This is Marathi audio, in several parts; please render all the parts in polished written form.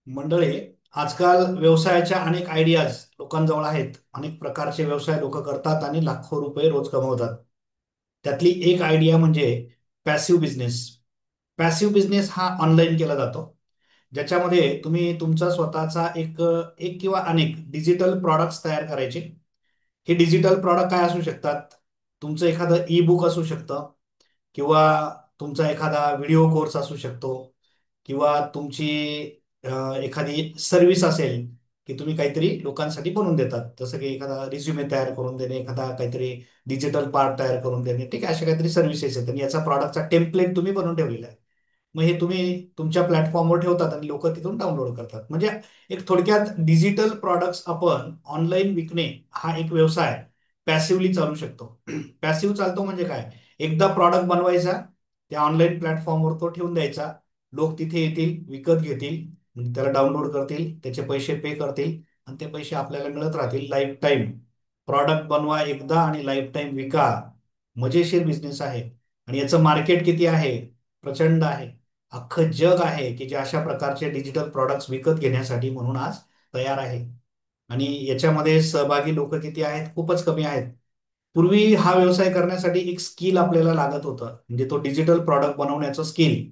मंडळी, आजकाल व्यवसायाच्या अनेक आयडियाज लोकांजवळ आहेत. अनेक प्रकारचे व्यवसाय लोक करतात आणि लाखो रुपये रोज कमवतात. त्यातली एक आयडिया म्हणजे पॅसिव्ह बिझनेस. पॅसिव्ह बिझनेस हा ऑनलाईन केला जातो, ज्याच्यामध्ये तुम्ही तुमचा स्वतःचा एक किंवा अनेक डिजिटल प्रॉडक्ट्स तयार करायचे. हे डिजिटल प्रॉडक्ट काय असू शकतात? तुमचं एखादं ई बुक असू शकतं, किंवा तुमचा एखादा व्हिडिओ कोर्स असू शकतो, किंवा तुमची एखादी सर्व्हिस असेल की तुम्ही काहीतरी लोकांसाठी बनवून देतात, जसं की एखादा रिझ्युमे तयार करून देणे, एखादा काहीतरी डिजिटल पार्ट तयार करून देणे. ठीक आहे, अशा काहीतरी सर्व्हिसेस आहेत आणि याचा प्रॉडक्टचा टेम्पलेट तुम्ही बनवून ठेवलेला आहे. मग हे तुम्ही तुमच्या प्लॅटफॉर्मवर ठेवतात आणि लोक तिथून डाउनलोड करतात. म्हणजे एक थोडक्यात डिजिटल प्रॉडक्ट्स आपण ऑनलाईन विकणे हा एक व्यवसाय पॅसिव्हली चालू शकतो. पॅसिव्ह चालतो म्हणजे काय? एकदा प्रॉडक्ट बनवायचा, त्या ऑनलाईन प्लॅटफॉर्मवर तो ठेवून द्यायचा. लोक तिथे येतील, विकत घेतील, म्हणजे त्याला डाउनलोड करतील, त्याचे पैसे पे करतील आणि ते पैसे आपल्याला मिळत राहतील लाईफ टाईम. प्रॉडक्ट बनवा एकदा आणि लाईफ टाईम विका. मजेशीर बिझनेस आहे. आणि याचं मार्केट किती आहे? प्रचंड आहे. अख्खं जग आहे की जे अशा प्रकारचे डिजिटल प्रॉडक्ट्स विकत घेण्यासाठी म्हणून आज तयार आहे. आणि याच्यामध्ये सहभागी लोक किती आहेत? खूपच कमी आहेत. पूर्वी हा व्यवसाय करण्यासाठी एक स्किल आपल्याला लागत होतं, म्हणजे तो डिजिटल प्रॉडक्ट बनवण्याचं स्किल.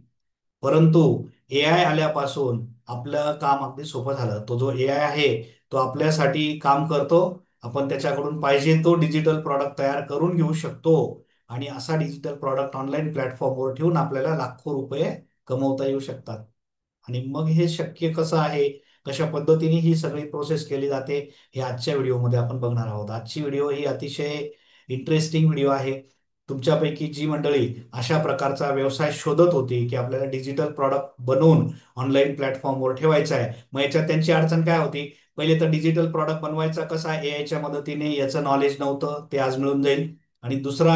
परंतु ए आय आल्यापासून आपलं काम अगदी सोपं झालं. तो जो ए आय आहे तो आपल्यासाठी काम करतो. आपण त्याच्याकडून पाहिजे तो डिजिटल प्रॉडक्ट तयार करून घेऊ शकतो. आणि असा डिजिटल प्रॉडक्ट ऑनलाईन प्लॅटफॉर्मवर ठेवून आपल्याला लाखो रुपये कमवता येऊ शकतात. आणि मग हे शक्य कसं आहे, कशा पद्धतीने ही सगळी प्रोसेस केली जाते, हे आजच्या व्हिडिओमध्ये आपण बघणार आहोत. आजची व्हिडिओ ही अतिशय इंटरेस्टिंग व्हिडिओ आहे. तुमच्यापैकी जी मंडळी अशा प्रकारचा व्यवसाय शोधत होती की आपल्याला डिजिटल प्रॉडक्ट बनवून ऑनलाईन प्लॅटफॉर्मवर ठेवायचा आहे, मग याच्यात त्यांची अडचण काय होती? पहिले तर डिजिटल प्रॉडक्ट बनवायचा कसा, ए आयच्या मदतीने, याचं नॉलेज नव्हतं. ते आज मिळून जाईल. आणि दुसरा,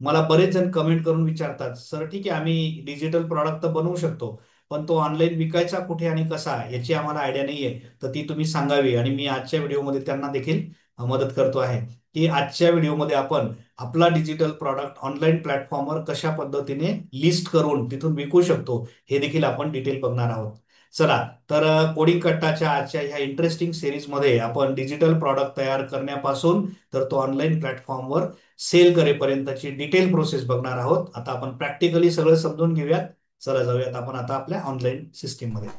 मला बरेच जण कमेंट करून विचारतात, सर ठीक आहे आम्ही डिजिटल प्रॉडक्ट तर बनवू शकतो, पण तो ऑनलाईन विकायचा कुठे आणि कसा, याची आम्हाला आयडिया नाहीये. तर ती तुम्ही सांगावी. आणि मी आजच्या व्हिडिओमध्ये त्यांना देखील मदत करतो आहे की आजच्या व्हिडिओमध्ये आपण आपला डिजिटल प्रॉडक्ट ऑनलाईन प्लॅटफॉर्मवर कशा पद्धतीने लिस्ट करून तिथून विकू शकतो, हे देखील आपण डिटेल बघणार आहोत. चला, तर कोडिंग कट्टाच्या आजच्या ह्या इंटरेस्टिंग सिरीजमध्ये आपण डिजिटल प्रॉडक्ट तयार करण्यापासून तर तो ऑनलाईन प्लॅटफॉर्मवर सेल करेपर्यंतची डिटेल प्रोसेस बघणार आहोत. आता आपण प्रॅक्टिकली सगळं समजून घेऊयात. चला जाऊयात आपण आता आपल्या ऑनलाईन सिस्टीम मध्ये.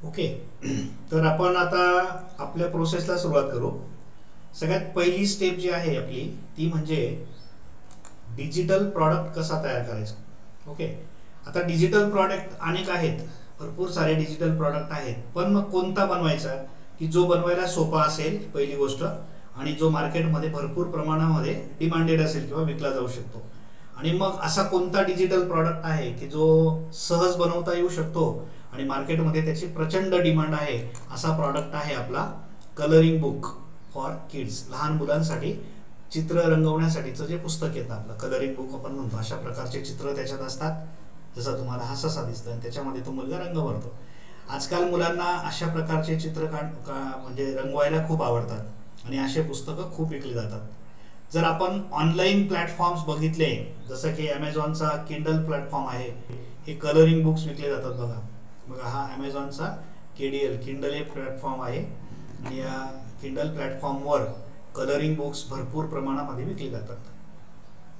ओके. तर आपण आता आपल्या प्रोसेसला सुरुवात करू. सगळ्यात पहिली स्टेप जी आहे आपली, ती म्हणजे डिजिटल प्रॉडक्ट कसा तयार करायचा. ओके. आता डिजिटल प्रॉडक्ट अनेक आहेत, भरपूर सारे डिजिटल प्रॉडक्ट आहेत, पण मग कोणता बनवायचा की जो बनवायला सोपा असेल, पहिली गोष्ट, आणि जो मार्केटमध्ये भरपूर प्रमाणामध्ये डिमांडेड असेल किंवा विकला जाऊ शकतो. आणि मग असा कोणता डिजिटल प्रॉडक्ट आहे की जो सहज बनवता येऊ शकतो आणि मार्केटमध्ये त्याची प्रचंड डिमांड आहे. असा प्रॉडक्ट आहे आपला कलरिंग बुक फॉर किड्स. लहान मुलांसाठी चित्र रंगवण्यासाठीचं जे पुस्तक येतं, आपलं कलरिंग बुक आपण म्हणतो, अशा प्रकारचे चित्र त्याच्यात असतात. जसं तुम्हाला हा ससा दिसतोय आणि त्याच्यामध्ये तो मुलगा रंग भरतो. आजकाल मुलांना अशा प्रकारचे चित्र म्हणजे रंगवायला खूप आवडतात आणि असे पुस्तकं खूप विकली जातात. जर आपण ऑनलाईन प्लॅटफॉर्म्स बघितले, जसं की ॲमेझॉनचा किंडल प्लॅटफॉर्म आहे, हे कलरिंग बुक्स विकले जातात. बघा बघा, हा ॲमेझॉनचा केडीएल किंडल हे प्लॅटफॉर्म आहे आणि या किंडल प्लॅटफॉर्मवर कलरिंग बुक्स भरपूर प्रमाणामध्ये विकले जातात.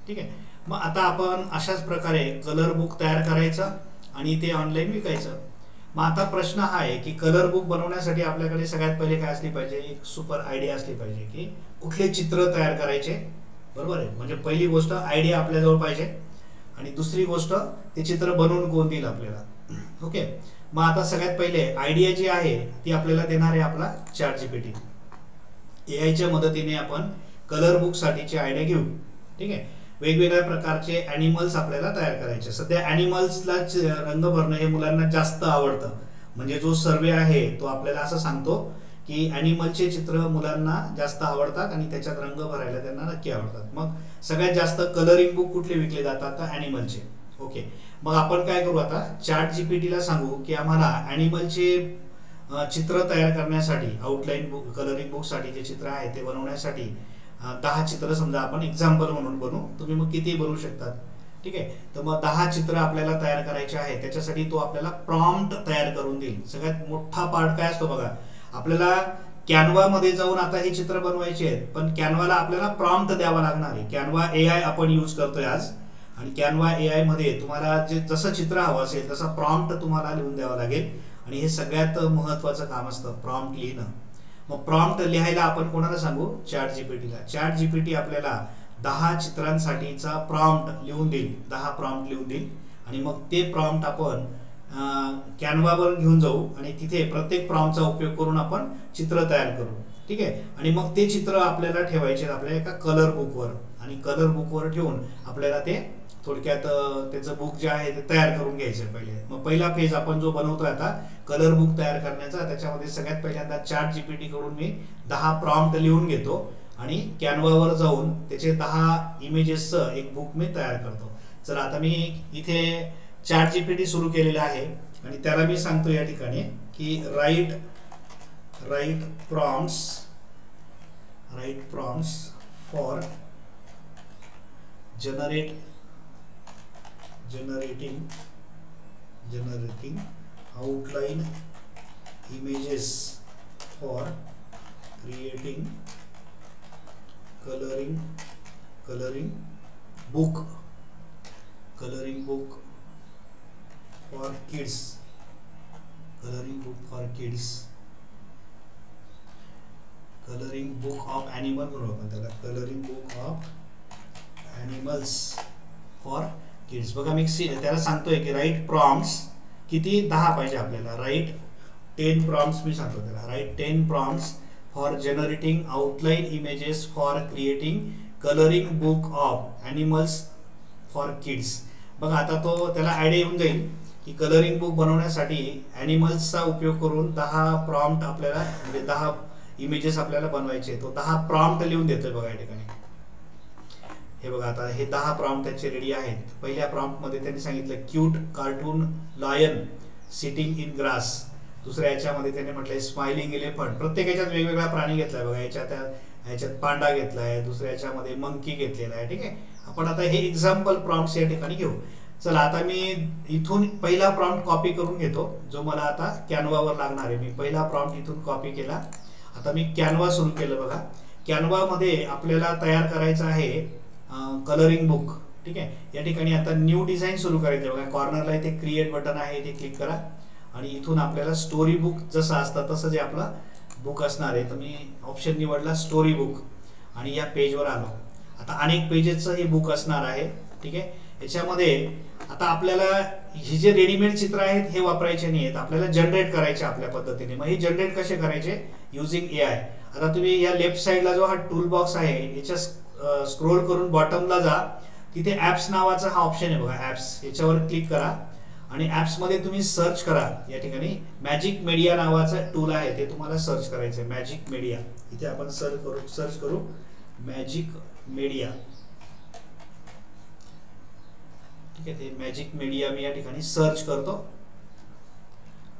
ठीक आहे. मग आता आपण अशाच प्रकारे कलर बुक तयार करायचं आणि ते ऑनलाईन विकायचं. मग आता प्रश्न हा आहे की कलर बुक बनवण्यासाठी आपल्याकडे सगळ्यात पहिले काय असली पाहिजे? एक सुपर आयडिया असली पाहिजे की कुठले चित्र तयार करायचे. बरोबर आहे, म्हणजे पहिली गोष्ट आयडिया आपल्याजवळ पाहिजे आणि दुसरी गोष्ट ते चित्र बनवून कोण देईल आपल्याला. ओके. मग आता सगळ्यात पहिले आयडिया जी आहे ती आपल्याला देणार आहे आपला चॅट जीपीटी. एआयच्या मदतीने आपण कलर बुक साठीची आयडिया घेऊ. ठीक आहे. वेगवेगळ्या प्रकारचे ॲनिमल्स आपल्याला तयार करायचे. सध्या ॲनिमल्सला रंग भरणं हे मुलांना जास्त आवडतं. म्हणजे जो सर्वे आहे तो आपल्याला असं सांगतो की ॲनिमलचे चित्र मुलांना जास्त आवडतात आणि त्याच्यात रंग भरायला त्यांना नक्की आवडतात. मग सगळ्यात जास्त कलरिंग बुक कुठले विकले जातात? तर ॲनिमलचे. ओके. मग आपण काय करू आता, चॅट जीपीटीला सांगू की आम्हाला ॲनिमलचे चित्र तयार करण्यासाठी, आउटलाईन बुक कलरिंग बुकसाठी जे चित्र आहे ते बनवण्यासाठी 10 चित्र समजा आपण एक्झाम्पल म्हणून बनवू. तुम्ही मग किती बनवू शकतात? ठीक आहे. तर मग 10 चित्र आपल्याला तयार करायचे आहे, त्याच्यासाठी तो आपल्याला प्रॉम्प्ट तयार करून देईल. सगळ्यात मोठा पार्ट काय असतो बघा, आपल्याला कॅनवा मध्ये जाऊन आता हे चित्र बनवायचे आहेत, पण कॅनवाला आपल्याला प्रॉम्प्ट द्यावा लागणार आहे. कॅनवा AI आपण यूज करतोय आज, आणि कॅनवा AI मध्ये तुम्हाला जे जसं चित्र हवं असेल तसा प्रॉम्प्ट तुम्हाला लिहून द्यावा लागेल, आणि हे सगळ्यात महत्वाचं काम असतं प्रॉम्प्ट लिहिणं. मग प्रॉम्प्ट लिहायला आपण कोणाला सांगू? चॅट जीपीटीला. चॅट जीपीटी आपल्याला 10 चित्रांसाठीचा प्रॉम्प्ट लिहून देईल, 10 प्रॉम्प्ट लिहून देईल, आणि मग ते प्रॉम्प्ट आपण कॅनवावर घेऊन जाऊ आणि तिथे प्रत्येक प्रॉम्प्टचा उपयोग करून आपण चित्र तयार करू. ठीक आहे. आणि मग ते चित्र आपल्याला ठेवायचे आपल्या एका कलर बुकवर, आणि कलर बुकवर ठेवून आपल्याला ते थोडक्यात त्याचं बुक जे आहे ते तयार करून घ्यायचं पहिले. मग पहिला फेज आपण जो बनवतोय आता कलर बुक तयार करण्याचा, त्याच्यामध्ये सगळ्यात पहिल्यांदा चॅट जीपीटी कडून मी 10 प्रॉम्प्ट लिहून घेतो आणि कॅनवावर जाऊन त्याचे 10 इमेजेसचं एक बुक मी तयार करतो. चला आता मी इथे चॅट जीपीटी सुरू केलेला आहे, आणि त्याला मी सांगतो या ठिकाणी की write prompts for generating outline images for creating coloring book for kids. Coloring book of animal म्हणू आपण त्याला, coloring book of animals for kids. बघा मी त्याला सांगतोय की राईट प्रॉम्प्ट्स किती 10 पाहिजे आपल्याला. राईट 10 प्रॉम्प्ट्स मी सांगतो त्याला. Write 10 prompts for generating outline images for creating colouring book of animals for kids. बघा आता तो त्याला आयडिया येऊन जाईल की कलरिंग बुक बनवण्यासाठी ॲनिमल्सचा उपयोग करून 10 प्रॉम्प्ट आपल्याला, म्हणजे 10 इमेजेस आपल्याला बनवायचे. तो 10 प्रॉम्प्ट लिहून देतोय बघा या ठिकाणी. हे बघा आता हे 10 प्रॉम्प्ट त्याचे रेडी आहेत. पहिल्या प्रॉम्प्ट मध्ये त्यांनी सांगितलं cute cartoon lion sitting in grass. दुसऱ्या याच्यामध्ये त्यांनी म्हटलंय स्माइलिंग एलिफंट. प्रत्येक याच्यात वेगवेगळा प्राणी घेतलाय बघा. याच्यात पांडा घेतलाय, दुसऱ्या याच्यामध्ये मंकी घेतलेला आहे. ठीक आहे. आपण आता हे एक्झाम्पल प्रॉम्प्ट्स या ठिकाणी घेऊ. चला आता मी इथून पहिला प्रॉम्प्ट कॉपी करून घेतो जो मला आता कॅनवावर लागणार आहे. मी पहिला प्रॉम्प्ट इथून कॉपी केला. आता मी कॅनवा सुरू केलं बघा. कॅनवा मध्ये आपल्याला तयार करायचं आहे कलरिंग बुक. ठीक आहे. या ठिकाणी आता न्यू डिझाईन सुरू करायचं बघा. कॉर्नरला इथे क्रिएट बटन आहे, ते क्लिक करा, आणि इथून आपल्याला स्टोरी बुक जसं असतं तसं जे आपला बुक असणार आहे, तर मी ऑप्शन निवडला स्टोरी बुक, आणि या पेजवर आलो. आता अनेक पेजेसचं हे बुक असणार आहे. ठीक आहे. याच्यामध्ये आता आपल्याला हे जे रेडीमेड चित्र आहेत हे वापरायचे नाही आहेत, आपल्याला जनरेट करायचे आपल्या पद्धतीने. मग हे जनरेट कसे करायचे? Using AI. आता तुम्ही या लेफ्ट साईडला जो हा टूल बॉक्स आहे याच्या स्क्रोल करून बॉटमला जा, तिथे ॲप्स नावाचा हा ऑप्शन आहे बघा, ॲप्स. याच्यावर क्लिक करा आणि ॲप्स मध्ये तुम्ही सर्च करा. या ठिकाणी मॅजिक मीडिया नावाचा टूल आहे, ते तुम्हाला सर्च करायचं आहे. मॅजिक मीडिया इथे आपण सर्च करू मॅजिक मीडिया. ठीक आहे. ते मॅजिक मीडिया मी या ठिकाणी सर्च करतो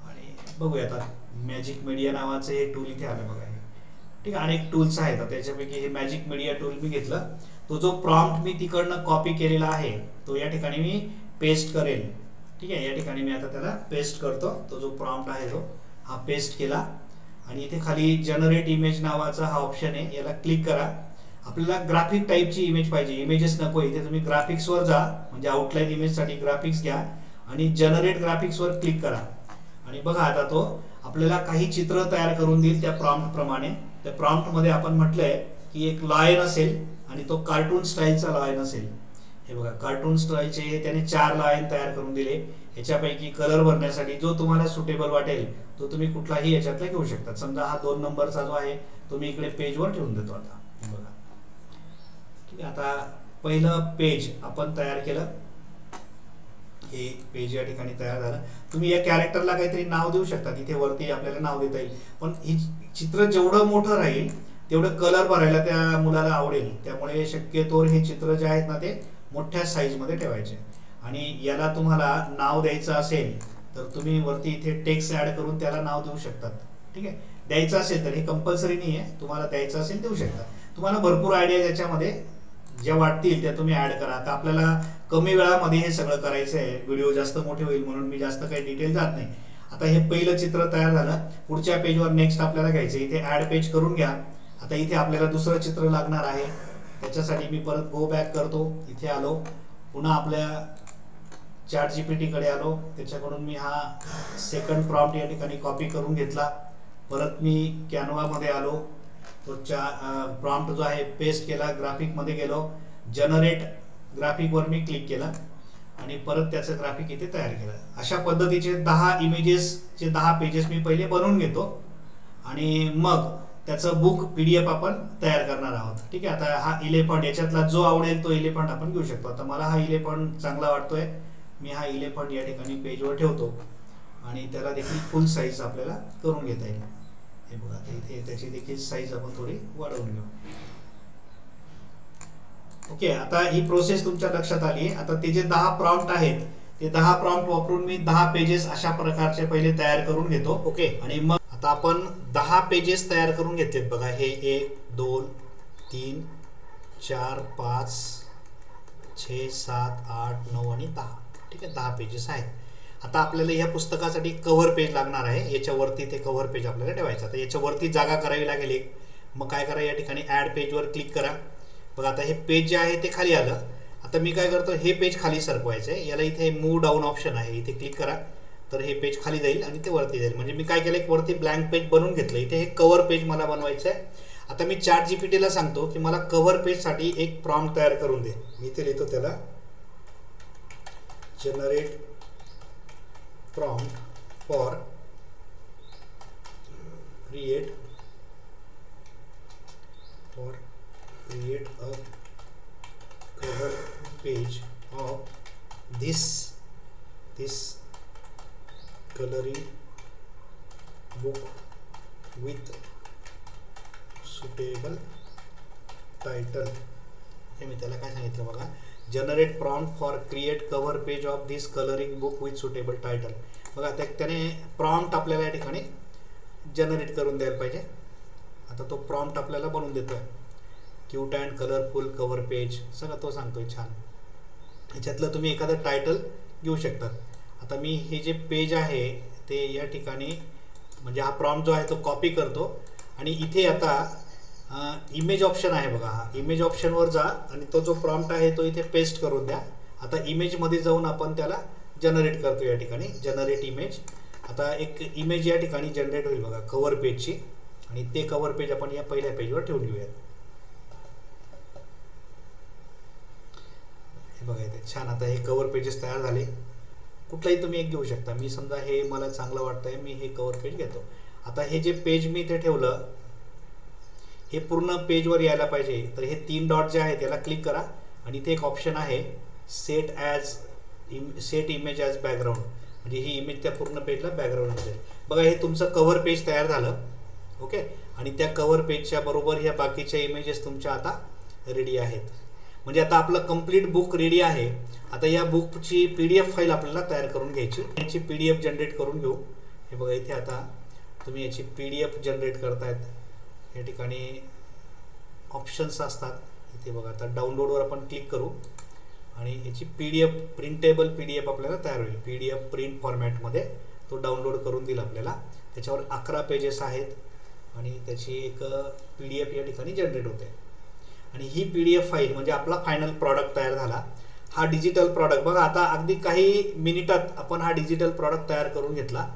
आणि बघूया आता मॅजिक मीडिया नावाचं हे टूल इथे आलं बघा. ठीक आहे. अनेक टूल्स आहेत, त्याच्यापैकी हे मॅजिक मीडिया टूल मी घेतलं. तो जो प्रॉम्प्ट मी तिकडनं कॉपी केलेला आहे तो या ठिकाणी मी पेस्ट करेल. ठीक आहे. या ठिकाणी मी आता त्याला पेस्ट करतो. तो जो प्रॉम्प्ट आहे तो हा पेस्ट केला, आणि इथे खाली जनरेट इमेज नावाचा हा ऑप्शन आहे, याला क्लिक करा. आपल्याला ग्राफिक टाईपची इमेज पाहिजे, इमेजेस नको. इथे तुम्ही ग्राफिक्सवर जा, म्हणजे आउटलाईन इमेजसाठी ग्राफिक्स घ्या आणि जनरेट ग्राफिक्सवर क्लिक करा. आणि बघा आता तो आपल्याला काही चित्र तयार करून देईल त्या प्रॉम्प्ट प्रमाणे. त्या प्रॉम्प्ट मध्ये आपण म्हटलंय की एक लायन असेल आणि तो कार्टून स्टाईलचा लायन असेल. हे बघा कार्टून स्टाईलचे त्याने 4 लायन तयार करून दिले. याच्यापैकी कलर भरण्यासाठी जो तुम्हाला सुटेबल वाटेल तो तुम्ही कुठलाही याच्यातला घेऊ शकता. समजा हा 2 नंबरचा जो आहे तो मी इकडे पेजवर ठेवून देतो. आता बघा. ठीक आहे. आता पहिलं पेज आपण तयार केलं. हे पेज या ठिकाणी तयार झालं. तुम्ही या कॅरेक्टरला काहीतरी नाव देऊ शकता, तिथे वरती आपल्याला नाव देता येईल. पण ही चित्र जेवढं मोठं राहील तेवढं कलर भरायला त्या मुलाला आवडेल. त्यामुळे शक्यतोवर हे चित्र जे आहेत ना ते मोठ्या साईज मध्ये ठेवायचे. आणि याला तुम्हाला नाव द्यायचं असेल तर तुम्ही वरती इथे टेक्स्ट ऍड करून त्याला नाव देऊ शकतात. ठीक आहे. द्यायचं असेल तर हे कंपल्सरी नाही आहे, तुम्हाला द्यायचं असेल देऊ शकता. तुम्हाला भरपूर आयडिया याच्यामध्ये ज्या वाटतील त्या तुम्ही ऍड करा. आता आपल्याला कमी वेळामध्ये हे सगळं करायचं आहे, व्हिडिओ जास्त मोठे होईल म्हणून मी जास्त काही डिटेल जात नाही. आता हे पहिलं चित्र तयार झालं, पुढच्या पेजवर नेक्स्ट आपल्याला घ्यायचं, इथे ऍड पेज करून घ्या. आता इथे आपल्याला दुसरं चित्र लागणार आहे, त्याच्यासाठी मी परत गो बॅक करतो, इथे आलो, पुन्हा आपल्या चॅट जीपीटी कडे आलो, त्याच्याकडून मी हा सेकंड प्रॉम्प्ट या ठिकाणी कॉपी करून घेतला. परत मी कॅनवा मध्ये आलो, तो प्रॉम्प्ट जो आहे पेस्ट केला, ग्राफिक मध्ये गेलो, जनरेट ग्राफिक वर मी क्लिक केला आणि परत त्याचं ग्राफिक इथे तयार केलं. अशा पद्धतीचे 10 इमेजेसचे 10 पेजेस मी पहिले बनवून घेतो आणि मग त्याचं बुक पीडीएफ आपण तयार करणार आहोत. ठीक आहे. आता हा इलेफंट, याच्यातला जो आवडेल तो इलेफंट आपण घेऊ शकतो. आता मला हा इलेफंट चांगला वाटतोय, मी हा इलेफंट या ठिकाणी पेजवर ठेवतो आणि त्याला देखील फुल साईज आपल्याला करून घेता येईल. हे बघा, इथे त्याची देखील साईज आपण थोडी वाढवून घेऊ. ओके, आता ही प्रोसेस तुमच्या लक्षात आली आहे. आता ते जे 10 प्रॉम्प्ट आहेत, ते 10 प्रॉम्प्ट वापरून मी 10 पेजेस अशा प्रकारचे पहिले तयार करून घेतो. ओके, आणि मग आता आपण 10 पेजेस तयार करून घेतलेत बघा. हे 1 2 3 4 5 6 7 8 9 आणि 10. ठीक आहे, 10 पेजेस आहेत. आता आपल्याला ह्या पुस्तकासाठी कव्हर पेज लागणार आहे, याच्यावरती ते कव्हर पेज आपल्याला ठेवायचं. आता याच्यावरती जागा करावी लागेल एक. मग काय करा, या ठिकाणी ऍड पेजवर क्लिक करा. बघा, आता हे पेज जे आहे ते खाली आलं. आता मी काय करतो, हे पेज खाली सरकवायचं आहे, याला इथे मूव डाऊन ऑप्शन आहे, इथे क्लिक करा, तर हे पेज खाली जाईल आणि ते वरती जाईल. म्हणजे मी काय केलं, एक वरती ब्लँक पेज बनवून घेतलं. इथे हे कव्हर पेज मला बनवायचं आहे. आता मी चॅट जीपीटीला सांगतो की मला कव्हर पेजसाठी एक प्रॉम्प्ट तयार करून दे. मी इथे लिहितो त्याला, generate prompt for create a cover page of this coloring book with suitable title. हे मी त्याला काय सांगितलं बघा, generate prompt for create cover page of this colouring book with suitable title. बघा, त्याने प्रॉम्प्ट आपल्याला या ठिकाणी जनरेट करून द्यायला पाहिजे. आता तो प्रॉम्प्ट आपल्याला बनवून देतोय, cute and colourful cover page, सगळं तो सांगतोय छान. ह्याच्यातलं तुम्ही एखादं टायटल घेऊ शकतात. आता मी हे जे पेज आहे ते या ठिकाणी, म्हणजे हा प्रॉम्प्ट जो आहे तो कॉपी करतो आणि इथे आता इमेज ऑप्शन आहे बघा, हा इमेज ऑप्शनवर जा आणि तो जो प्रॉम्प्ट आहे तो इथे पेस्ट करून द्या. आता इमेजमध्ये जाऊन आपण त्याला जनरेट करतो, या ठिकाणी जनरेट इमेज. आता एक इमेज या ठिकाणी जनरेट होईल बघा कव्हर पेजची, आणि ते कव्हर पेज आपण या पहिल्या पेजवर ठेवून घेऊयात. हे बघा इथे छान. आता हे कव्हर पेजेस तयार झाले. कुठलाही तुम्ही एक घेऊ शकता. मी समजा हे मला चांगलं वाटतंय, मी हे कव्हर पेज घेतो. आता हे जे पेज मी इथे ठेवलं, हे पूर्ण पेजवर यायला पाहिजे. तर हे 3 डॉट जे आहेत याला क्लिक करा आणि इथे एक ऑप्शन आहे सेट इमेज ॲज बॅकग्राऊंड, म्हणजे ही इमेज त्या पूर्ण पेजला बॅकग्राऊंड असेल. बघा, हे तुमचं कव्हर पेज तयार झालं. ओके, आणि त्या कव्हर पेजच्या बरोबर ह्या बाकीच्या इमेजेस तुमच्या आता रेडी आहेत. म्हणजे आता आपलं कंप्लीट बुक रेडी आहे. आता या बुकची पीडीएफ फाईल आपल्याला तयार करून घ्यायची, याची पीडीएफ जनरेट करून घेऊ. हे बघा, इथे आता तुम्ही याची पीडीएफ जनरेट करतायत, या ठिकाणी ऑप्शन्स असतात. इथे बघा, आता डाउनलोडवर आपण क्लिक करू आणि याची पीडीएफ प्रिंटेबल पीडीएफ आपल्याला तयार होईल. पीडीएफ प्रिंट फॉर्मॅटमध्ये तो डाउनलोड करून दिला आपल्याला. त्याच्यावर 11 पेजेस आहेत आणि त्याची एक पीडीएफ या ठिकाणी जनरेट होते. आणि ही पीडीएफ फाईल म्हणजे आपला फायनल प्रॉडक्ट तयार झाला. हा डिजिटल प्रॉडक्ट बघा, आता अगदी काही मिनिटात आपण हा डिजिटल प्रॉडक्ट तयार करून घेतला.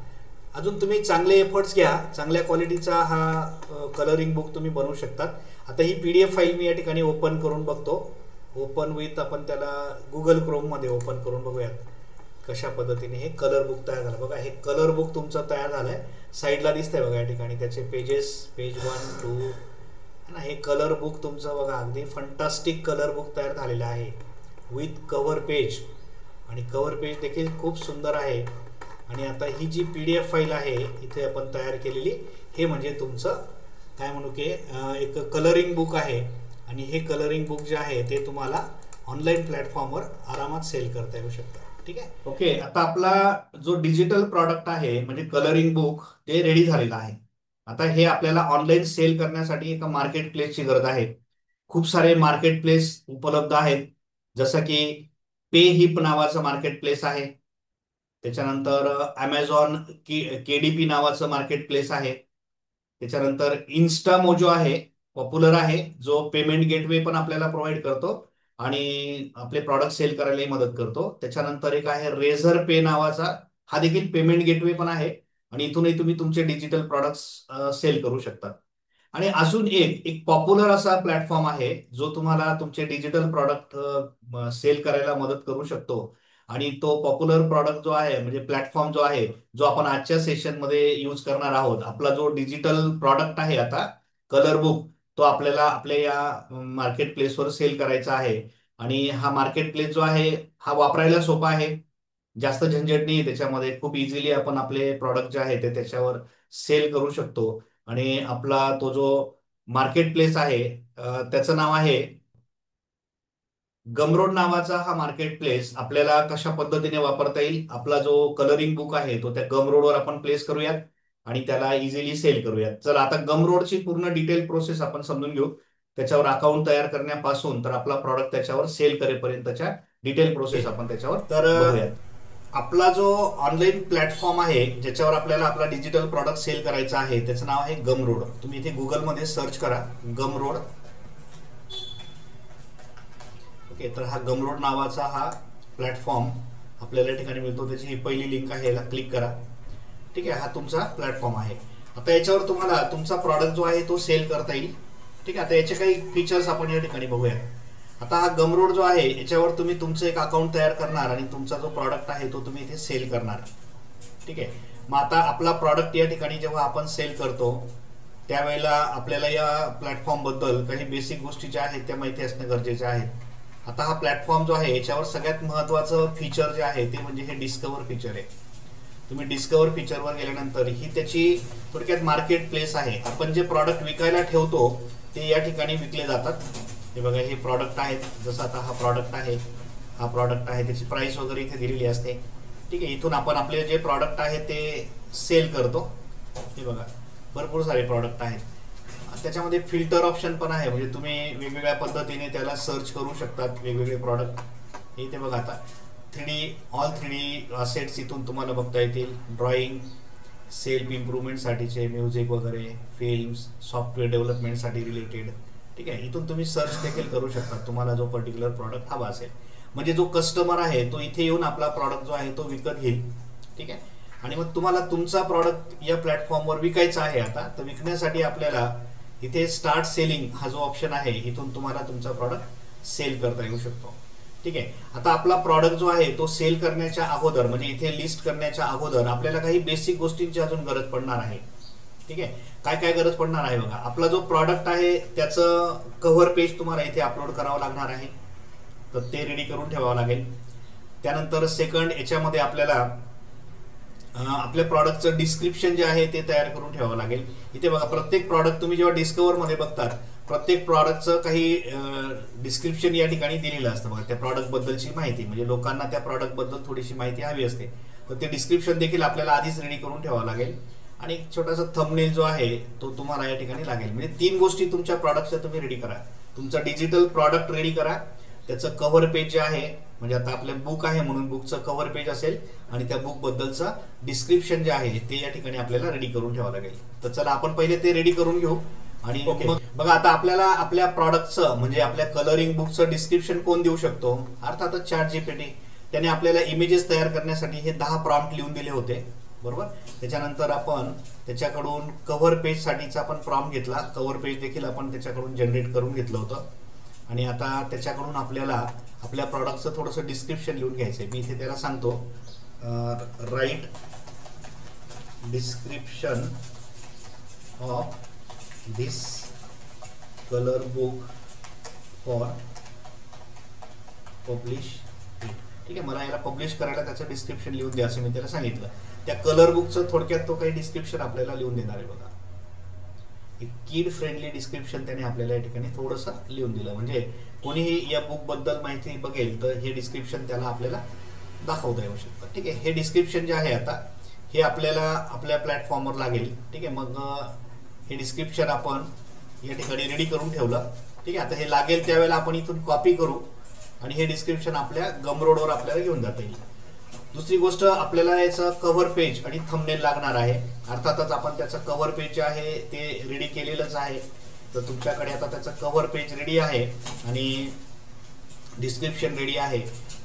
अजून तुम्ही चांगले एफर्ट्स घ्या, चांगल्या क्वालिटीचा हा कलरिंग बुक तुम्ही बनवू शकतात. आता ही पीडीएफ फाईल मी या ठिकाणी ओपन करून बघतो. ओपन विथ आपण त्याला गुगल क्रोममध्ये ओपन करून बघूयात कशा पद्धतीने हे कलर बुक तयार झालं. बघा, हे कलर बुक तुमचं तयार झालंय, साईडला दिसतंय बघा या ठिकाणी त्याचे पेजेस, पेज 1 2 ना. हे कलर बुक तुमचं बघा, अगदी फंटास्टिक कलर बुक तयार झालेलं आहे विथ कव्हर पेज, आणि कव्हर पेज देखील खूप सुंदर आहे. आणि आता ही जी पीडीएफ फाईल आहे इथे आपण तयार केलेली, हे म्हणजे तुमचं काय म्हणू की एक कलरिंग बुक आहे. आणि हे कलरिंग बुक जे आहे ते तुम्हाला ऑनलाईन प्लॅटफॉर्मवर आरामात सेल करता येऊ शकतं. ठीक आहे. ओके, आता आपला जो डिजिटल प्रॉडक्ट आहे म्हणजे कलरिंग बुक ते रेडी झालेला आहे. आता हे आपल्याला ऑनलाईन सेल करण्यासाठी एका मार्केट प्लेसची गरज आहे. खूप सारे मार्केट प्लेस उपलब्ध आहेत. जसं की पेहिप नावाचं मार्केट प्लेस आहे. त्याच्यानंतर अमेझॉन केडीपी नावाचं मार्केट प्लेस आहे. त्याच्यानंतर इन्स्टामोजो आहे, पॉप्युलर आहे, जो पेमेंट गेटवे पण आपल्याला प्रोव्हाइड करतो आणि आपले प्रॉडक्ट सेल करायलाही मदत करतो. त्याच्यानंतर एक आहे रेझर पे नावाचा, हा देखील पेमेंट गेटवे पण आहे आणि इथूनही तुम्ही तुमचे डिजिटल प्रॉडक्ट्स सेल करू शकता. आणि अजून एक एक पॉप्युलर असा प्लॅटफॉर्म आहे जो तुम्हाला तुमचे डिजिटल प्रॉडक्ट सेल करायला मदत करू शकतो. आणि तो पॉप्युलर प्रॉडक्ट जो आहे म्हणजे प्लॅटफॉर्म जो आहे, जो आपण आजच्या सेशनमध्ये यूज करणार आहोत, आपला जो डिजिटल प्रॉडक्ट आहे आता कलर बुक, तो आपल्याला आपल्या या मार्केट प्लेसवर सेल करायचा आहे. आणि हा मार्केट प्लेस जो आहे हा वापरायला सोपा आहे, जास्त झंझट नाही त्याच्यामध्ये. खूप इझिली आपण आपले प्रॉडक्ट जे आहे ते त्याच्यावर सेल करू शकतो. आणि आपला तो जो मार्केट प्लेस आहे त्याचं नाव आहे गमरोड नावाचा. हा मार्केट प्लेस आपल्याला कशा पद्धतीने वापरता येईल, आपला जो कलरिंग बुक आहे तो त्या गमरोडवर आपण प्लेस करूयात आणि त्याला इझिली सेल करूयात. चला आता गमरोडची पूर्ण डिटेल प्रोसेस आपण समजून घेऊ. त्याच्यावर अकाउंट तयार करण्यापासून तर आपला प्रॉडक्ट त्याच्यावर सेल करेपर्यंतच्या डिटेल प्रोसेस आपण त्याच्यावर बघूयात. आपला जो ऑनलाईन प्लॅटफॉर्म आहे ज्याच्यावर आपल्याला आपला डिजिटल प्रॉडक्ट सेल करायचा आहे त्याचं नाव आहे गमरोड. तुम्ही इथे गुगलमध्ये सर्च करा गमरोड. ओके, तर हा गमरोड नावाचा हा प्लॅटफॉर्म आपल्याला या ठिकाणी मिळतो. त्याची ही पहिली लिंक आहे, याला क्लिक करा. ठीक आहे, हा तुमचा प्लॅटफॉर्म आहे. आता याच्यावर तुम्हाला तुमचा प्रॉडक्ट जो आहे तो सेल करता येईल. ठीक आहे, आता याचे काही फीचर्स आपण या ठिकाणी बघूया. आता हा गमरोड जो आहे याच्यावर तुम्ही तुमचं एक अकाउंट तयार करणार आणि तुमचा जो प्रॉडक्ट आहे तो तुम्ही इथे सेल करणार. ठीक आहे, मग आता आपला प्रॉडक्ट या ठिकाणी जेव्हा आपण सेल करतो त्यावेळेला आपल्याला या प्लॅटफॉर्म बद्दल काही बेसिक गोष्टी ज्या आहेत त्या माहिती असणं गरजेचं आहे. आता हा प्लॅटफॉर्म जो आहे याच्यावर सगळ्यात महत्वाचं फीचर जे आहे ते म्हणजे हे डिस्कवर फीचर आहे. तुम्ही डिस्कवर फीचरवर गेल्यानंतर ही त्याची थोडक्यात मार्केट प्लेस आहे. आपण जे प्रॉडक्ट विकायला ठेवतो ते या ठिकाणी विकले जातात. हे बघा, हे प्रॉडक्ट आहेत. जसं आता हा प्रॉडक्ट आहे, हा प्रॉडक्ट आहे, त्याची प्राइस वगैरे इथे दिलेली असते. ठीक आहे, इथून आपण आपले जे प्रॉडक्ट आहे ते सेल करतो. हे बघा, भरपूर सारे प्रॉडक्ट आहेत. त्याच्यामध्ये फिल्टर ऑप्शन पण आहे, म्हणजे तुम्ही वेगवेगळ्या पद्धतीने त्याला सर्च करू शकतात वेगवेगळे प्रॉडक्ट. इथे बघा आता ऑल 3D असेट्स इथून तुम्हाला बघता येतील. ड्रॉइंग, सेल्फ इम्प्रूव्हमेंटसाठीचे म्युझिक वगैरे, फिल्म्स, सॉफ्टवेअर डेव्हलपमेंटसाठी रिलेटेड. ठीक आहे, इथून तुम्ही सर्च देखील करू शकता तुम्हाला जो पर्टिक्युलर प्रॉडक्ट हवा असेल. म्हणजे जो कस्टमर आहे तो इथे येऊन आपला प्रॉडक्ट जो आहे तो विकत घेईल. ठीक आहे, आणि मग तुम्हाला तुमचा प्रॉडक्ट या प्लॅटफॉर्मवर विकायचा आहे. आता तर विकण्यासाठी आपल्याला इथे स्टार्ट सेलिंग हा जो ऑप्शन आहे इथून तुम्हाला तुमचा प्रॉडक्ट सेल करता येऊ शकतो. ठीक आहे, आता आपला प्रॉडक्ट जो आहे तो सेल करण्याच्या अगोदर म्हणजे इथे लिस्ट करण्याच्या अगोदर आपल्याला काही बेसिक गोष्टींची अजून गरज पडणार आहे. ठीक आहे, काय काय गरज पडणार आहे बघा. आपला जो प्रॉडक्ट आहे त्याचं कव्हर पेज तुम्हाला इथे अपलोड करावं लागणार आहे, तर ते रेडी करून ठेवावं लागेल. त्यानंतर सेकंड याच्यामध्ये आपल्याला आपल्या प्रॉडक्टचं डिस्क्रिप्शन जे आहे ते तयार करून ठेवावं लागेल. इथे बघा, प्रत्येक प्रॉडक्ट तुम्ही जेव्हा डिस्कवर मध्ये बघतात प्रत्येक प्रॉडक्टचं काही डिस्क्रिप्शन या ठिकाणी दिलेलं असतं. बघा, त्या प्रॉडक्ट बद्दलची माहिती, म्हणजे लोकांना त्या प्रॉडक्ट बद्दल थोडीशी माहिती हवी असते, तर ते डिस्क्रिप्शन देखील आपल्याला आधीच रेडी करून ठेवावं लागेल. आणि एक छोटासा थंबनेल जो आहे तो तुम्हाला या ठिकाणी लागेल. म्हणजे 3 गोष्टी तुमच्या प्रॉडक्टच्या तुम्ही रेडी करा. तुमचा डिजिटल प्रॉडक्ट रेडी करा, त्याचं कव्हर पेज जे आहे, म्हणजे आता आपलं बुक आहे म्हणून बुकचं कव्हर पेज असेल, आणि त्या बुक बद्दलचं डिस्क्रिप्शन जे आहे ते या ठिकाणी आपल्याला रेडी करून ठेवावं लागेल. तर चला आपण पहिले ते रेडी करून घेऊ. आणि मग बघा, आता आपल्याला आपल्या प्रॉडक्टचं म्हणजे आपल्या कलरिंग बुकचं डिस्क्रिप्शन कोण देऊ शकतो? अर्थातच चॅट जीपीटी. त्याने आपल्याला इमेजेस तयार करण्यासाठी हे 10 प्रॉम्प्ट लिहून दिले होते, बरोबर. त्याच्यानंतर आपण त्याच्याकडून कव्हर पेज साठीचा आपण प्रॉम्प्ट घेतला, कव्हर पेज देखील आपण त्याच्याकडून जनरेट करून घेतलं होतं. आणि आता त्याच्याकडून आपल्याला आपल्या प्रॉडक्टचं थोडंसं डिस्क्रिप्शन लिहून घ्यायचं आहे. मी इथे त्याला सांगतो write description of this colour book for publish. ठीक आहे, मला याला पब्लिश करायला त्याचं डिस्क्रिप्शन लिहून द्या असं मी त्याला सांगितलं. त्या कलर बुकचं थोडक्यात तो काही डिस्क्रिप्शन आपल्याला लिहून देणार आहे. बघा, एक किड फ्रेंडली डिस्क्रिप्शन त्याने आपल्याला या ठिकाणी थोडंसं लिहून दिलं, म्हणजे कोणीही या बुक बद्दल माहिती बघेल तर हे डिस्क्रिप्शन त्याला आपल्याला दाखवता येऊ शकतं. ठीक आहे, हे डिस्क्रिप्शन जे आहे आता हे आपल्याला आपल्या प्लॅटफॉर्मवर लागेल. ठीक आहे, मग हे डिस्क्रिप्शन आपण या ठिकाणी रेडी करून ठेवलं. ठीक आहे. आता हे लागेल त्यावेळेला आपण इथून कॉपी करू आणि हे डिस्क्रिप्शन आपल्या गमरोडवर आपल्याला घेऊन जाता येईल. दुसरी गोष्ट, आपल्याला याचं कव्हर पेज आणि थंबनेल लागणार आहे. अर्थातच आपण त्याचं कव्हर पेज जे आहे ते रेडी केलेलंच आहे. तर तुमच्याकडे आता त्याचं कव्हर पेज रेडी आहे आणि डिस्क्रिप्शन रेडी आहे.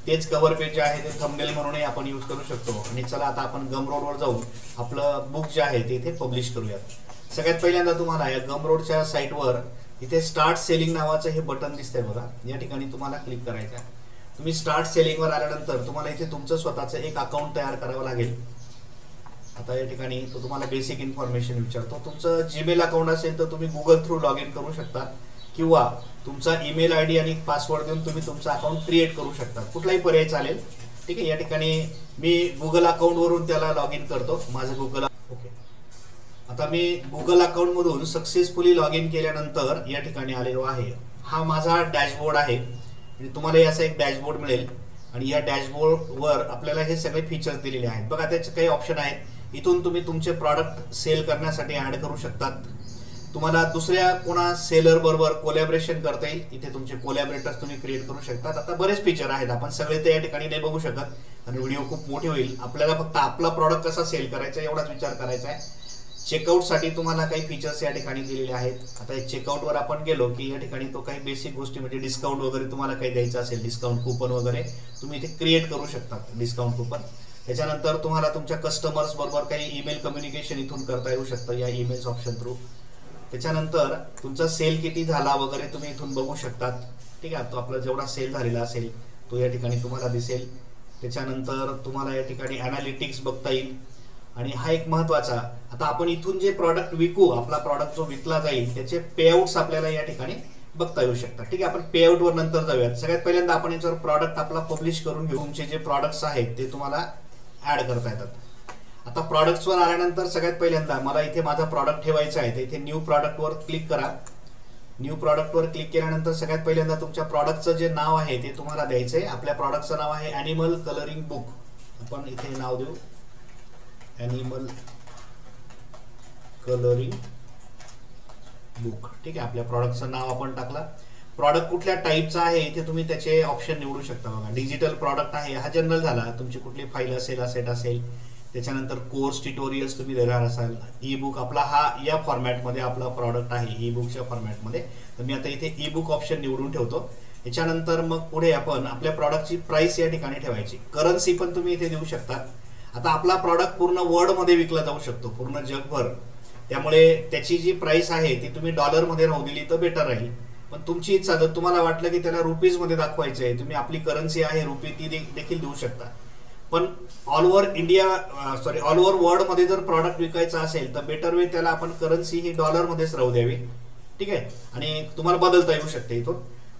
तेच कव्हर पेज जे आहे ते थंबनेल म्हणूनही आपण यूज करू शकतो. आणि चला आता आपण गमरोडवर जाऊन आपलं बुक जे आहे ते इथे पब्लिश करूयात. सगळ्यात पहिल्यांदा तुम्हाला या गमरोडच्या साईटवर इथे स्टार्ट सेलिंग नावाचं हे बटन दिसतंय बघा, या ठिकाणी तुम्हाला क्लिक करायचं आहे. तुम्ही स्टार्ट सेलिंगवर आल्यानंतर तुम्हाला इथे तुमचं स्वतःचं एक अकाउंट तयार करावं लागेल. आता या ठिकाणी तो तुम्हाला बेसिक इन्फॉर्मेशन विचारतो. तुमचं जीमेल अकाउंट असेल तर तुम्ही गुगल थ्रू लॉग इन करू शकता किंवा तुमचा ईमेल आय डी आणि पासवर्ड देऊन तुम्ही तुमचं अकाउंट क्रिएट करू शकता. कुठलाही पर्याय चालेल. ठीक आहे. या ठिकाणी मी गुगल अकाउंटवरून त्याला लॉग इन करतो. माझं गुगल ओके. आता मी गुगल अकाउंटमधून सक्सेसफुली लॉग इन केल्यानंतर या ठिकाणी आलेलो आहे. हा माझा डॅशबोर्ड आहे. म्हणजे तुम्हाला याचा एक डॅशबोर्ड मिळेल आणि या डॅशबोर्डवर आपल्याला हे सगळे फीचर्स दिलेले आहेत. बघा त्याचे काही ऑप्शन आहेत. इथून तुम्ही तुमचे प्रॉडक्ट सेल करण्यासाठी ऍड करू शकतात. तुम्हाला दुसऱ्या कोणा सेलर बरोबर कोलॅबरेशन करता येईल. इथे तुमचे कोलॅबरेटर्स तुम्ही क्रिएट करू शकतात. आता बरेच फीचर आहेत. आपण सगळे ते या ठिकाणी नाही बघू शकत आणि व्हिडिओ खूप मोठी होईल. आपल्याला फक्त आपला प्रॉडक्ट कसा सेल करायचा एवढाच विचार करायचा आहे. चेकआउटसाठी तुम्हाला काही फीचर्स या ठिकाणी दिलेले आहेत. आता चेकआउटवर आपण गेलो की या ठिकाणी तो काही बेसिक गोष्टी म्हणजे डिस्काउंट वगैरे तुम्हाला काही द्यायचं असेल, डिस्काउंट कूपन वगैरे तुम्ही इथे क्रिएट करू शकता डिस्काउंट कूपन. त्याच्यानंतर तुम्हाला तुमच्या कस्टमर्स बरोबर काही ईमेल कम्युनिकेशन इथून करता येऊ शकतं या ईमेल्स ऑप्शन थ्रू. त्याच्यानंतर तुमचा सेल किती झाला वगैरे तुम्ही इथून बघू शकतात. ठीक आहे. तो आपला जेवढा सेल झालेला असेल तो या ठिकाणी तुम्हाला दिसेल. त्याच्यानंतर तुम्हाला या ठिकाणी अनालिटिक्स बघता येईल. आणि हा एक महत्वाचा, आता आपण इथून जे प्रॉडक्ट विकू, आपला प्रॉडक्ट जो विकला जाईल त्याचे पेआउट्स आपल्याला या ठिकाणी बघता येऊ शकतात. ठीक आहे. आपण पेआउटवर नंतर जाऊयात. सगळ्यात पहिल्यांदा आपण याच्यावर प्रॉडक्ट आपला पब्लिश करून घेऊ. तुमचे जे प्रॉडक्ट्स आहेत ते तुम्हाला ऍड करता येतात. आता प्रॉडक्ट्सवर आल्यानंतर सगळ्यात पहिल्यांदा मला इथे माझा प्रॉडक्ट ठेवायचा आहे तर इथे न्यू प्रॉडक्टवर क्लिक करा. न्यू प्रॉडक्टवर क्लिक केल्यानंतर सगळ्यात पहिल्यांदा तुमच्या प्रॉडक्टचं जे नाव आहे ते तुम्हाला द्यायचं आहे. आपल्या प्रॉडक्टचं नाव आहे ॲनिमल कलरिंग बुक. आपण इथे नाव देऊ ॲनिमल कलरिंग बुक. ठीक आहे. आपल्या प्रॉडक्टचं नाव आपण टाकला. प्रॉडक्ट कुठल्या टाईपचा आहे इथे तुम्ही त्याचे ऑप्शन निवडू शकता. बघा डिजिटल प्रॉडक्ट आहे, हा जनरल झाला. तुमची कुठली फाईल असेल, असेट असेल. त्याच्यानंतर कोर्स ट्युटोरियल्स तुम्ही देणार असाल. ई बुक आपला हा या फॉर्मॅटमध्ये आपला प्रॉडक्ट आहे, ई बुकच्या फॉर्मॅटमध्ये. तर मी आता इथे ई बुक ऑप्शन निवडून ठेवतो. याच्यानंतर मग पुढे आपण आपल्या प्रॉडक्टची प्राइस या ठिकाणी ठेवायची. करन्सी पण तुम्ही इथे देऊ शकता. आता आपला प्रॉडक्ट पूर्ण वर्ल्डमध्ये विकला जाऊ शकतो, पूर्ण जगभर. त्यामुळे त्याची जी प्राइस आहे ती तुम्ही डॉलरमध्ये राहू दिली तर बेटर राहील. पण तुमची इच्छा, जर तुम्हाला वाटलं की त्याला रुपीजमध्ये दाखवायचं आहे, तुम्ही आपली करन्सी आहे रुपी ती देखील देऊ शकता. पण all over India all over वर्ल्डमध्ये जर प्रॉडक्ट विकायचं असेल तर बेटर वे त्याला आपण करन्सी ही डॉलरमध्येच राहू द्यावी. ठीक आहे. आणि तुम्हाला बदलता येऊ शकते इथून.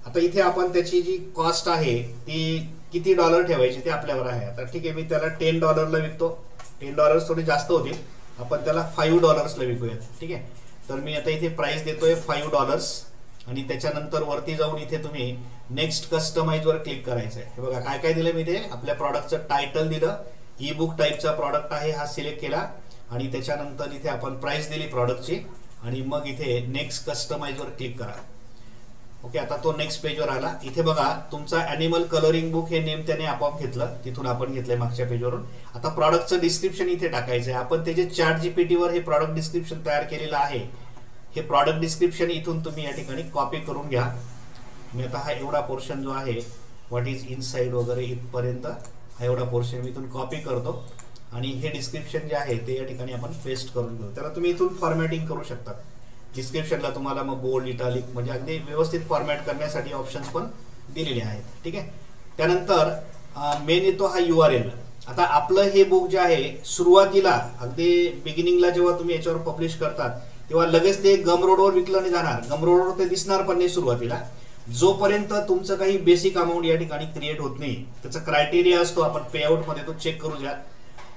आता इथे आपण त्याची जी कॉस्ट आहे ती किती डॉलर ठेवायची ते आपल्यावर आहे. आता ठीक आहे, मी त्याला $10 विकतो. $10 थोडी जास्त होतील, आपण त्याला $5 विकूयात. ठीक आहे. तर मी आता इथे प्राइस देतोय $5 आणि त्याच्यानंतर वरती जाऊन इथे तुम्ही नेक्स्ट कस्टमाइजवर क्लिक करायचं आहे. हे बघा काय काय दिलं मी ते. आपल्या प्रॉडक्टचं टायटल दिलं, ई बुक टाईपचा प्रॉडक्ट आहे हा सिलेक्ट केला आणि त्याच्यानंतर इथे आपण प्राइस दिली प्रॉडक्टची आणि मग इथे नेक्स्ट कस्टमाइजवर क्लिक करा. ओके. आता तो नेक्स्ट पेजवर आला. इथे बघा तुमचा ॲनिमल कलरिंग बुक हे नेम त्याने आपोआप घेतलं, तिथून आपण घेतलंय मागच्या पेजवरून. आता प्रॉडक्टचं डिस्क्रिप्शन इथे टाकायचं आहे. आपण ते जे ChatGPT हे प्रॉडक्ट डिस्क्रिप्शन तयार केलेलं आहे, हे प्रॉडक्ट डिस्क्रिप्शन इथून तुम्ही या ठिकाणी कॉपी करून घ्या. मी आता हा एवढा पोर्शन जो आहे व्हॉट इज इनसाइड वगैरे इथपर्यंत हा एवढा पोर्शन मी इथून कॉपी करतो आणि हे डिस्क्रिप्शन जे आहे ते या ठिकाणी आपण पेस्ट करून घेऊ. त्याला तुम्ही इथून फॉर्मॅटिंग करू शकता. डिस्क्रिप्शनला तुम्हाला मग बोल्ड, इटालिक म्हणजे अगदी व्यवस्थित फॉर्मॅट करण्यासाठी ऑप्शन्स पण दिलेले आहेत. ठीक आहे. त्यानंतर मेन येतो हा URL. आता आपलं हे बुक जे आहे सुरुवातीला अगदी बिगिनिंगला जेव्हा तुम्ही याच्यावर पब्लिश करतात तेव्हा लगेच ते गमरोडवर विकलं नाही जाणार. गमरोडवर ते दिसणार पण नाही सुरुवातीला. जोपर्यंत तुमचं काही बेसिक अमाऊंट या ठिकाणी क्रिएट होत नाही, त्याचा क्रायटेरिया असतो, आपण पेआउटमध्ये तो चेक करू द्या.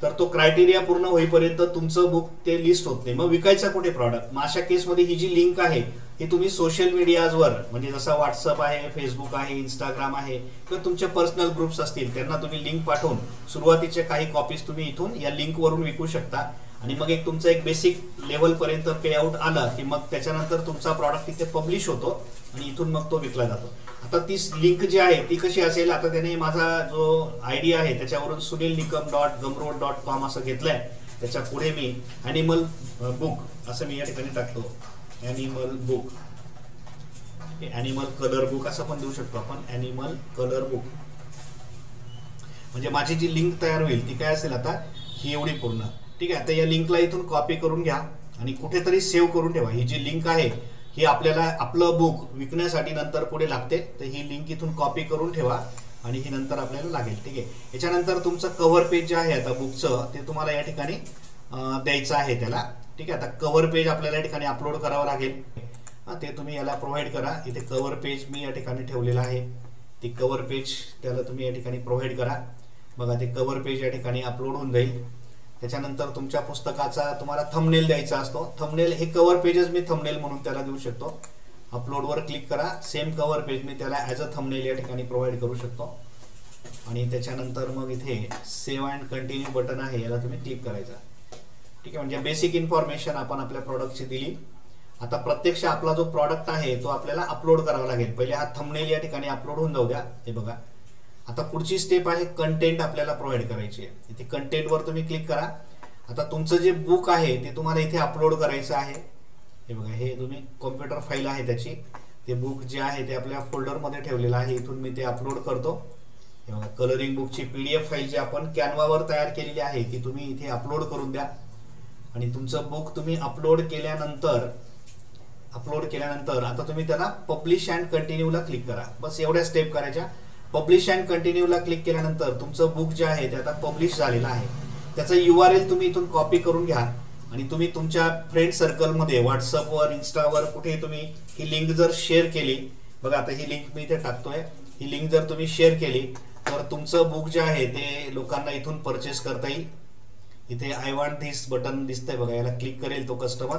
तर तो क्रायटेरिया पूर्ण होईपर्यंत तुमचं बुक ते लिस्ट होत नाही. मग विकायचा कुठे प्रॉडक्ट? मग अशा केसमध्ये ही जी लिंक आहे ही तुम्ही सोशल मीडियाजवर म्हणजे जसं व्हॉट्सअप आहे, फेसबुक आहे, इंस्टाग्राम आहे किंवा तुमचे पर्सनल ग्रुप्स असतील त्यांना तुम्ही लिंक पाठवून सुरुवातीचे काही कॉपीज तुम्ही इथून या लिंकवरून विकू शकता. आणि मग एक तुमचं एक बेसिक लेवल पर्यंत पे आउट आला की मग त्याच्यानंतर तुमचा प्रॉडक्ट तिथे पब्लिश होतो आणि इथून मग तो विकला जातो. आता ती लिंक जी आहे ती कशी असेल, आता त्याने माझा जो आयडी आहे त्याच्यावरून sunilnikam.gumroad.com असं घेतलंय. त्याच्या पुढे मी ॲनिमल बुक असं मी या ठिकाणी टाकतो. Animal book, animal colour book असं पण देऊ शकतो आपण. ॲनिमल कलर बुक म्हणजे माझी जी लिंक तयार होईल ती काय असेल आता ही एवढी पूर्ण. ठीक आहे. आता या लिंकला इथून कॉपी करून घ्या आणि कुठेतरी सेव्ह करून ठेवा. ही जी लिंक आहे ही आपल्याला आपलं बुक विकण्यासाठी नंतर पुढे लागते, तर ही लिंक इथून कॉपी करून ठेवा आणि ही नंतर आपल्याला लागेल. ठीक आहे. याच्यानंतर तुमचं कव्हर पेज जे आहे आता बुकचं ते तुम्हाला या ठिकाणी द्यायचं आहे त्याला. ठीक आहे. आता कव्हर पेज आपल्याला या ठिकाणी अपलोड करावं लागेल. ते तुम्ही याला प्रोव्हाइड करा. इथे कव्हर पेज मी या ठिकाणी ठेवलेलं आहे. ती कव्हर पेज त्याला तुम्ही या ठिकाणी प्रोव्हाइड करा. बघा ते कव्हर पेज या ठिकाणी अपलोड होऊन जाईल. त्याच्यानंतर तुमच्या पुस्तकाचा तुम्हाला थंबनेल द्यायचा असतो. थंबनेल हे कव्हर पेजच मी थंबनेल म्हणून त्याला देऊ शकतो. अपलोडवर क्लिक करा. सेम कव्हर पेज मी त्याला ॲज अ थंबनेल या ठिकाणी प्रोव्हाइड करू शकतो. आणि त्याच्यानंतर मग इथे सेव्ह अँड कंटिन्यू बटन आहे, याला तुम्ही क्लिक करायचा. ठीक आहे. म्हणजे बेसिक इन्फॉर्मेशन आपण आपल्या प्रॉडक्टची दिली. आता प्रत्यक्ष आपला जो प्रॉडक्ट आहे तो आपल्याला अपलोड करावा लागेल. पहिले हा थंबनेल या ठिकाणी अपलोड होऊन जाऊ द्या. हे बघा आता पुढची स्टेप आहे कंटेंट आपल्याला प्रोव्हाइड करायची आहे. इथे कंटेंटवर तुम्ही क्लिक करा. आता तुमचं जे बुक आहे ते तुम्हाला इथे अपलोड करायचं आहे. हे बघा हे तुम्ही कॉम्प्युटर फाईल आहे त्याची, ते बुक जे आहे ते आपल्या फोल्डरमध्ये ठेवलेलं आहे. इथून मी ते अपलोड करतो. हे बघा कलरिंग बुकची PDF फाईल जी आपण कॅनवावर तयार केलेली आहे ती तुम्ही इथे अपलोड करून द्या. आणि तुमचं बुक तुम्ही अपलोड केल्यानंतर आता तुम्ही त्याला पब्लिश अँड कंटिन्यूला क्लिक करा. बस एवढ्या स्टेप करायच्या. पब्लिश अँड कंटिन्यूला क्लिक केल्यानंतर तुमचं बुक जे आहे ते आता पब्लिश झालेलं आहे. त्याचा URL तुम्ही इथून कॉपी करून घ्या आणि तुम्ही तुमच्या फ्रेंड सर्कलमध्ये व्हॉट्सअपवर, इंस्टावर कुठे तुम्ही ही लिंक जर शेअर केली, बघा आता ही लिंक मी इथे टाकतोय, ही लिंक जर तुम्ही शेअर केली तर तुमचं बुक जे आहे ते लोकांना इथून परचेस करता येईल. इथे आय वॉन्ट धिस बटन दिसतंय बघा, याला क्लिक करेल तो कस्टमर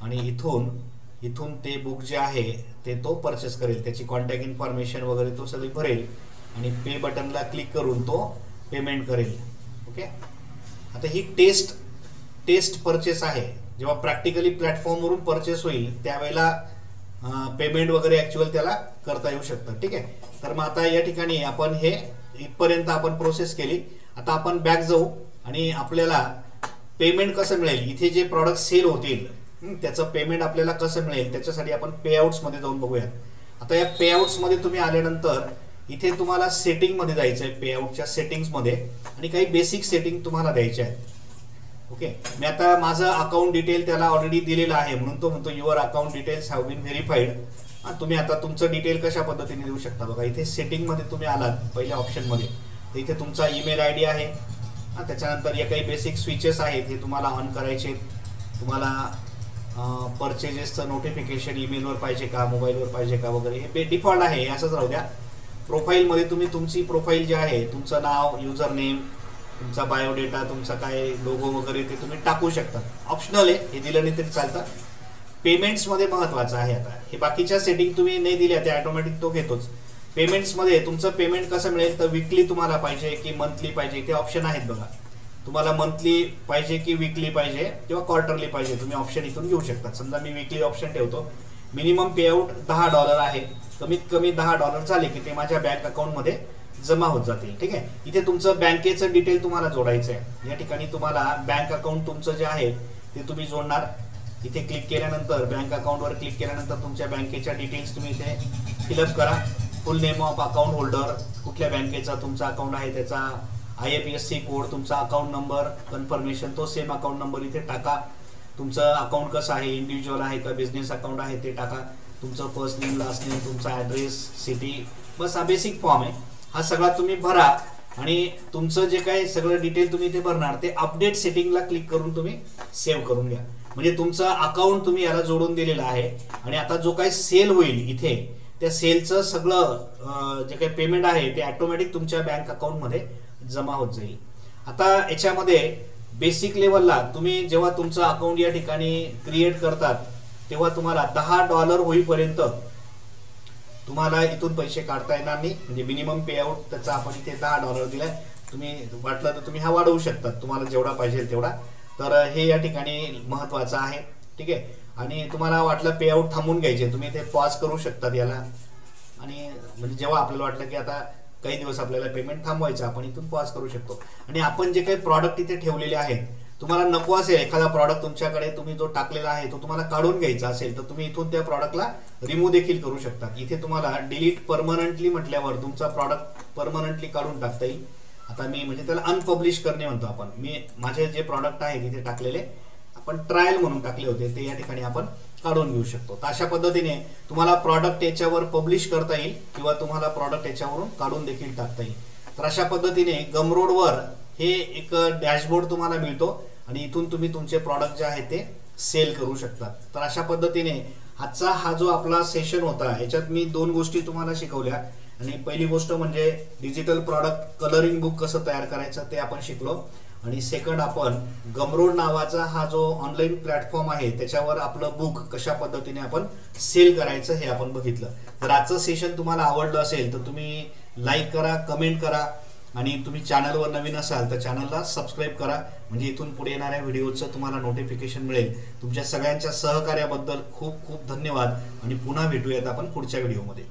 आणि इथून ते बुक जे आहे ते तो परचेस करेल. त्याची कॉन्टॅक्ट इन्फॉर्मेशन वगैरे तो सगळी भरेल आणि पे बटनला क्लिक करून तो पेमेंट करेल. ओके. आता ही टेस्ट परचेस आहे. जेव्हा प्रॅक्टिकली प्लॅटफॉर्मवरून परचेस होईल त्यावेळेला पेमेंट वगैरे ॲक्च्युअल त्याला करता येऊ शकतं. ठीक आहे. तर मग आता या ठिकाणी आपण हे इथपर्यंत आपण प्रोसेस केली. आता आपण बॅक जाऊ आणि आपल्याला पेमेंट कसं मिळेल, इथे जे प्रॉडक्ट सेल होतील त्याचं पेमेंट आपल्याला कसं मिळेल त्याच्यासाठी आपण पेआउट्स मध्ये जाऊन बघूयात. आता या पेआउट्स मध्ये तुम्ही आल्यानंतर इथे तुम्हाला सेटिंग मध्ये जायचं आहे. पेआउटच्या सेटिंग्स मध्ये आणि काही बेसिक सेटिंग तुम्हाला द्यायच्या आहेत. ओके. मी आता माझं अकाउंट डिटेल त्याला ऑलरेडी दिलेलं आहे म्हणून तो म्हणतो your account details have been verified. तुम्ही आता तुमचं डिटेल कशा पद्धतीने देऊ शकता बघा. इथे सेटिंग मध्ये तुम्ही आलात पहिल्या ऑप्शन मध्ये, तर इथे तुमचा ईमेल ID आहे. त्याच्यानंतर या काही बेसिक स्विचेस आहेत हे तुम्हाला ऑन करायचे. तुम्हाला परचेजेसचं नोटिफिकेशन ईमेलवर पाहिजे का, मोबाईलवर पाहिजे का वगैरे, हे डिफॉल्ट आहे, हे असंच राहू द्या. प्रोफाईलमध्ये तुम्ही तुमची प्रोफाईल जी आहे, तुमचं नाव, युजर नेम, तुमचा बायोडेटा, तुमचा काय लोगो वगैरे ते तुम्ही टाकू शकता. ऑप्शनल आहे, हे दिलं नाही तरी चालतं. पेमेंट्समध्ये महत्त्वाचं आहे. आता हे बाकीच्या सेटिंग तुम्ही नाही दिल्या त्या ऑटोमॅटिक तो घेतोच. पेमेंट्समध्ये तुमचं पेमेंट कसं मिळेल, तर विकली तुम्हाला पाहिजे की मंथली पाहिजे ते ऑप्शन आहेत बघा. तुम्हाला मंथली पाहिजे की विकली पाहिजे किंवा क्वार्टरली पाहिजे, तुम्ही ऑप्शन इथून घेऊ शकता. समजा मी विकली ऑप्शन ठेवतो. मिनिमम पेआउट $10 आहे. कमीत कमी $10 झाले की ते माझ्या बँक अकाउंटमध्ये जमा होत जातील. ठीक आहे. इथे तुमचं बँकेचं डिटेल तुम्हाला जोडायचं आहे. या ठिकाणी तुम्हाला बँक अकाउंट तुमचं जे आहे ते तुम्ही जोडणार. इथे क्लिक केल्यानंतर बँक अकाउंटवर क्लिक केल्यानंतर तुमच्या बँकेच्या डिटेल्स तुम्ही इथे फिलअप करा. फुल नेम ऑफ अकाउंट होल्डर, कुठल्या बँकेचा तुमचा अकाउंट आहे त्याचा IFSC कोड, तुमचा अकाउंट नंबर, कन्फर्मेशन, तो सेम अकाउंट नंबर इथे टाका. तुमचं अकाउंट कसं आहे, इंडिव्हिज्युअल आहे का बिझनेस अकाउंट आहे ते टाका. तुमचं फर्स्ट नेम, लास्ट नेम, तुमचा ॲड्रेस, सिटी, बस हा बेसिक फॉर्म आहे. हा सगळा तुम्ही भरा आणि तुमचं जे काही सगळं डिटेल तुम्ही इथे भरणार ते अपडेट सेटिंगला क्लिक करून तुम्ही सेव्ह करून घ्या. म्हणजे तुमचं अकाउंट तुम्ही याला जोडून दिलेलं आहे आणि आता जो काही सेल होईल इथे त्या सेलचं सगळं जे काही पेमेंट आहे ते ऑटोमॅटिक तुमच्या बँक अकाउंटमध्ये जमा होत जाईल. आता याच्यामध्ये बेसिक लेवलला तुम्ही जेव्हा तुमचं अकाउंट या ठिकाणी क्रिएट करतात तेव्हा तुम्हाला $10 होईपर्यंत तुम्हाला इथून पैसे काढता येणार नाही. म्हणजे मिनिमम पेआउट त्याचा आपण इथे $10 दिलाय. तुम्ही वाटलं तर तुम्ही हा वाढवू शकता तुम्हाला जेवढा पाहिजे तेवढा. तर हे या ठिकाणी महत्त्वाचं आहे. ठीक आहे. आणि तुम्हाला वाटलं पेआउट थांबून घ्यायचे, तुम्ही ते पॉज करू शकतात याला. आणि म्हणजे जेव्हा आपल्याला वाटलं की आता काही दिवस आपल्याला पेमेंट थांबवायचं, आपण इथून पॉज करू शकतो. आणि आपण जे काही प्रॉडक्ट इथे ठेवलेले आहेत, तुम्हाला नको असेल एखादा प्रॉडक्ट तुमच्याकडे तुम्ही जो टाकलेला आहे तो तुम्हाला काढून घ्यायचा असेल, तर तुम्ही इथून त्या प्रॉडक्टला रिमूव्ह देखील करू शकता. इथे तुम्हाला डिलीट परमनंटली म्हटल्यावर तुमचा प्रॉडक्ट परमनंटली काढून टाकता येईल. आता मी म्हणजे त्याला अनपब्लिश करणे म्हणतो आपण. मी माझे जे प्रॉडक्ट आहे तिथे टाकलेले, आपण ट्रायल म्हणून टाकले होते, ते या ठिकाणी आपण काढून घेऊ शकतो. तर अशा पद्धतीने तुम्हाला प्रॉडक्ट याच्यावर पब्लिश करता येईल किंवा तुम्हाला प्रॉडक्ट याच्यावरून काढून देखील टाकता येईल. तर अशा पद्धतीने गमरोडवर हे एक डॅशबोर्ड तुम्हाला मिळतो आणि इथून तुम्ही तुमचे प्रॉडक्ट जे आहेत ते सेल करू शकता. तर अशा पद्धतीने आजचा हा जो आपला सेशन होता, याच्यात मी 2 गोष्टी तुम्हाला शिकवल्या. आणि पहिली गोष्ट म्हणजे डिजिटल प्रॉडक्ट कलरिंग बुक कसं तयार करायचं ते आपण शिकलो. आणि सेकंड, आपण गमरोड नावाचा हा जो ऑनलाईन प्लॅटफॉर्म आहे त्याच्यावर आपलं बुक कशा पद्धतीने आपण सेल करायचं हे आपण बघितलं. जर आजचं सेशन तुम्हाला आवडलं असेल तर तुम्ही लाईक करा, कमेंट करा आणि तुम्ही चॅनलवर नवीन असाल तर चॅनलला सबस्क्राईब करा, म्हणजे इथून पुढे येणाऱ्या व्हिडिओचं तुम्हाला नोटिफिकेशन मिळेल. तुमच्या सगळ्यांच्या सहकार्याबद्दल खूप खूप धन्यवाद आणि पुन्हा भेटूयात आपण पुढच्या व्हिडिओमध्ये.